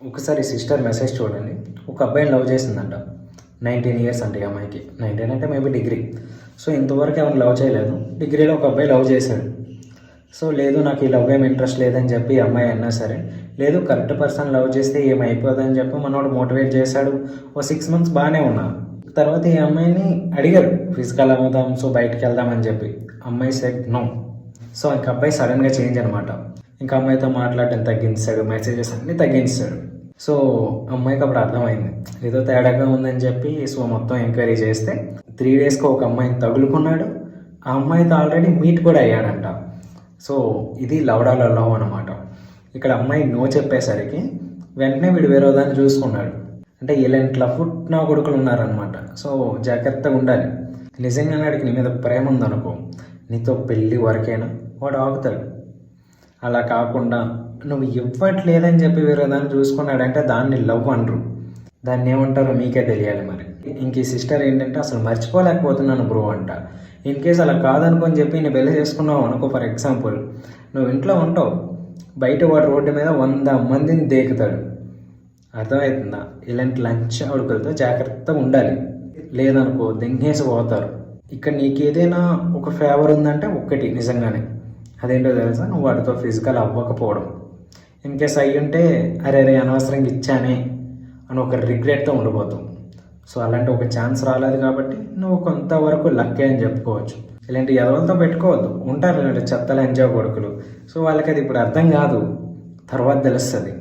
ఒకసారి sister message చూడండి. ఒక అబ్బాయిని లవ్ చేసిందంట. 19 ఇయర్స్ అంటే ఈ అమ్మాయికి. 19 అంటే మేబీ డిగ్రీ. సో ఇంతవరకు ఎవరిని లవ్ చేయలేదు. డిగ్రీలో ఒక అబ్బాయి లవ్ చేశాడు. సో లేదు నాకు ఈ లవ్ ఏమి ఇంట్రెస్ట్ లేదని చెప్పి ఈ అమ్మాయి అన్నా సరే, లేదు కరెక్ట్ పర్సన్ లవ్ చేస్తే ఏమైపోదని చెప్పి మనోడు మోటివేట్ చేశాడు. ఓ 6 మంత్స్ బాగానే ఉన్నారు. తర్వాత ఈ అమ్మాయిని అడిగారు ఫిజికల్ అవుదాం, సో బయటికి వెళ్దామని చెప్పి. అమ్మాయి సెడ్ నో. సో ఇంక అబ్బాయి సడన్గా చేంజ్ అనమాట. ఇంకా అమ్మాయితో మాట్లాడడం తగ్గించాడు, మెసేజెస్ అన్నీ తగ్గించాడు. సో అమ్మాయికి అప్పుడు అర్థమైంది ఏదో తేడాగా ఉందని చెప్పి. సో మొత్తం ఎంక్వైరీ చేస్తే 3 డేస్కి ఒక అమ్మాయిని తగులుకున్నాడు. ఆ అమ్మాయితో ఆల్రెడీ మీట్ కూడా అయ్యాడంట. సో ఇది లవడాలో లవ్ అనమాట. ఇక్కడ అమ్మాయి నో చెప్పేసరికి వెంటనే వీడు వేరే దాన్ని చూసుకున్నాడు. అంటే ఇలాంటి పుట్టిన కొడుకులు ఉన్నారనమాట. సో జాగ్రత్తగా ఉండాలి. నిజంగా వాడికి నీ మీద ప్రేమ ఉందనుకో, నీతో పెళ్ళి వరకైనా వాడు ఆగుతాడు. అలా కాకుండా నువ్వు ఇవ్వట్లేదని చెప్పి వేరే దాన్ని చూసుకున్నాడంటే దాన్ని లవ్ అనరు. దాన్ని ఏమంటారో మీకే తెలియాలి. మరి ఇంక ఈ సిస్టర్ ఏంటంటే అసలు మర్చిపోలేకపోతున్నాను బ్రో అంట. ఇన్ కేస్ అలా కాదనుకొని చెప్పి నేను పెళ్లి చేసుకున్నావు అనుకో, ఫర్ ఎగ్జాంపుల్ నువ్వు ఇంట్లో ఉంటావు, బయట వాడు రోడ్డు మీద 100 మందిని దేకుతాడు. అర్థమవుతుందా? ఇలాంటి లంచ్ అడుగులతో జాగ్రత్తగా ఉండాలి. లేదనుకో దెంగేసి పోతారు. ఇక్కడ నీకు ఏదైనా ఒక ఫేవర్ ఉందంటే ఒక్కటి నిజంగానే, అదేంటో తెలుసా, నువ్వు వాటితో ఫిజికల్ అవ్వకపోవడం. ఇన్ కేస్ అయ్యి ఉంటే అరే అనవసరంగా ఇచ్చానే అని ఒక రిగ్రెట్తో ఉండిపోతావు. సో అలాంటి ఒక ఛాన్స్ రాలేదు కాబట్టి నువ్వు కొంతవరకు లక్కీ అని చెప్పుకోవచ్చు. ఇలాంటి ఎదవలతో పెట్టుకోవద్దు. ఉంటారు ఇలాంటి చెత్తలు ఎంజాయ్ కొడుకులు. సో వాళ్ళకి అది ఇప్పుడు అర్థం కాదు, తర్వాత తెలుస్తుంది.